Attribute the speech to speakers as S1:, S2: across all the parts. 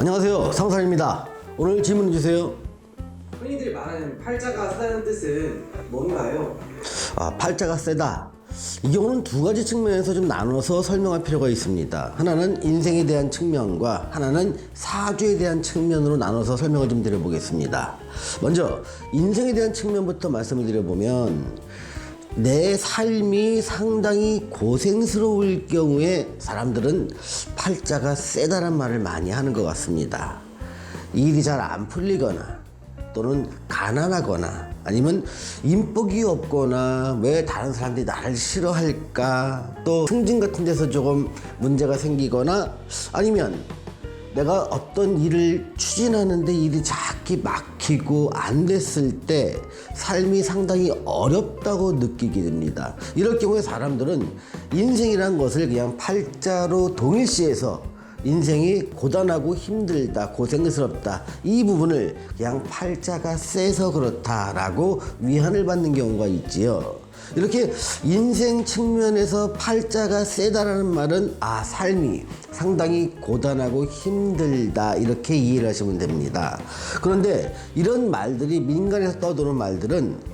S1: 안녕하세요, 상산입니다. 오늘 질문 주세요.
S2: 흔히들 말하는 팔자가 세다는 뜻은 뭔가요?
S1: 팔자가 세다. 이 경우는 두 가지 측면에서 좀 나눠서 설명할 필요가 있습니다. 하나는 인생에 대한 측면과 하나는 사주에 대한 측면으로 나눠서 설명을 좀 드려보겠습니다. 먼저 인생에 대한 측면부터 말씀을 드려보면, 내 삶이 상당히 고생스러울 경우에 사람들은 팔자가 세다란 말을 많이 하는 것 같습니다. 일이 잘 안 풀리거나 또는 가난하거나 아니면 인복이 없거나 왜 다른 사람들이 나를 싫어할까, 또 승진 같은 데서 조금 문제가 생기거나 아니면 내가 어떤 일을 추진하는데 일이 자꾸 막히고 안 됐을 때 삶이 상당히 어렵다고 느끼게 됩니다. 이럴 경우에 사람들은 인생이란 것을 그냥 팔자로 동일시해서 인생이 고단하고 힘들다, 고생스럽다, 이 부분을 그냥 팔자가 세서 그렇다라고 위안을 받는 경우가 있지요. 이렇게 인생 측면에서 팔자가 세다라는 말은 삶이 상당히 고단하고 힘들다, 이렇게 이해를 하시면 됩니다. 그런데 이런 말들이 민간에서 떠도는 말들은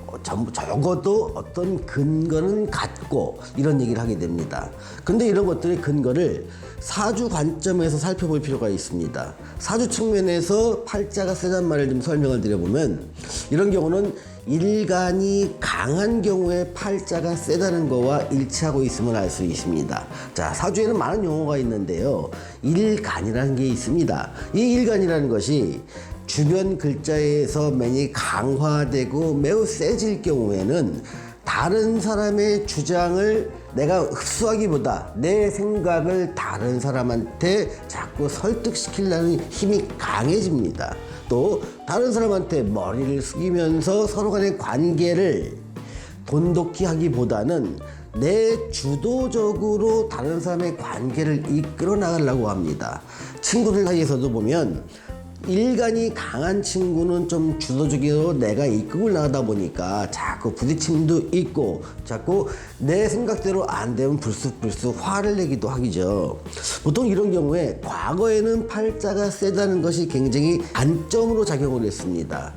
S1: 적어도 어떤 근거는 갖고 이런 얘기를 하게 됩니다. 근데 이런 것들의 근거를 사주 관점에서 살펴볼 필요가 있습니다. 사주 측면에서 팔자가 세단 말을 좀 설명을 드려보면, 이런 경우는 일간이 강한 경우에 팔자가 세다는 거와 일치하고 있음을 알 수 있습니다. 자, 사주에는 많은 용어가 있는데요, 일간이라는 게 있습니다. 이 일간이라는 것이 주변 글자에서 많이 강화되고 매우 세질 경우에는 다른 사람의 주장을 내가 흡수하기보다 내 생각을 다른 사람한테 자꾸 설득시키려는 힘이 강해집니다. 또 다른 사람한테 머리를 숙이면서 서로 간의 관계를 돈독히 하기보다는 내 주도적으로 다른 사람의 관계를 이끌어 나가려고 합니다. 친구들 사이에서도 보면 일간이 강한 친구는 좀 주도적으로 내가 이끌고 나가다 보니까 자꾸 부딪힘도 있고 자꾸 내 생각대로 안 되면 불쑥불쑥 화를 내기도 하기죠. 보통 이런 경우에 과거에는 팔자가 세다는 것이 굉장히 단점으로 작용을 했습니다.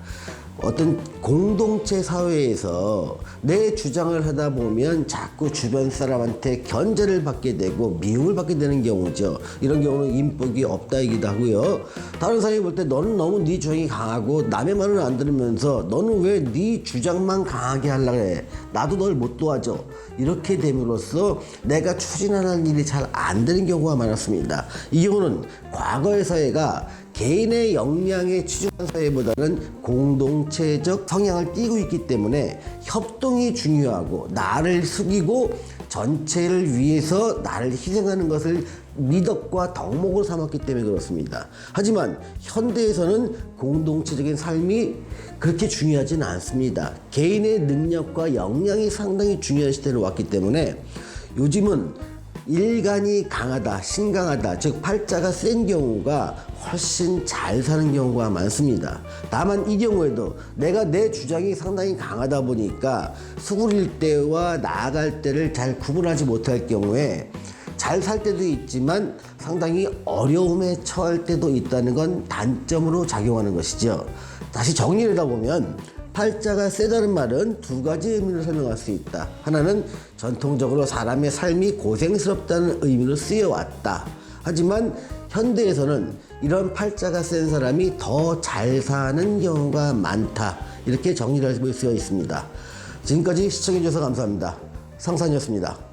S1: 어떤 공동체 사회에서 내 주장을 하다 보면 자꾸 주변 사람한테 견제를 받게 되고 미움을 받게 되는 경우죠. 이런 경우는 인복이 없다이기도 하고요. 다른 사람이 볼 때 너는 너무 네 주장이 강하고 남의 말을 안 들으면서 너는 왜 네 주장만 강하게 하려고 해, 나도 널 못 도와줘, 이렇게 됨으로써 내가 추진하는 일이 잘 안 되는 경우가 많았습니다. 이 경우는 과거의 사회가 개인의 역량에 치중한 사회보다는 공동체적 성향을 띠고 있기 때문에 협동이 중요하고 나를 숙이고 전체를 위해서 나를 희생하는 것을 미덕과 덕목으로 삼았기 때문에 그렇습니다. 하지만 현대에서는 공동체적인 삶이 그렇게 중요하지는 않습니다. 개인의 능력과 역량이 상당히 중요한 시대로 왔기 때문에 요즘은 일간이 강하다, 신강하다, 즉 팔자가 센 경우가 훨씬 잘 사는 경우가 많습니다. 다만 이 경우에도 내가 내 주장이 상당히 강하다 보니까 수그릴 때와 나아갈 때를 잘 구분하지 못할 경우에 잘 살 때도 있지만 상당히 어려움에 처할 때도 있다는 건 단점으로 작용하는 것이죠. 다시 정리를 하다 보면 팔자가 세다는 말은 두 가지 의미로 설명할 수 있다. 하나는 전통적으로 사람의 삶이 고생스럽다는 의미로 쓰여왔다. 하지만 현대에서는 이런 팔자가 센 사람이 더 잘 사는 경우가 많다. 이렇게 정리를 해볼 수가 있습니다. 지금까지 시청해주셔서 감사합니다. 상산이었습니다.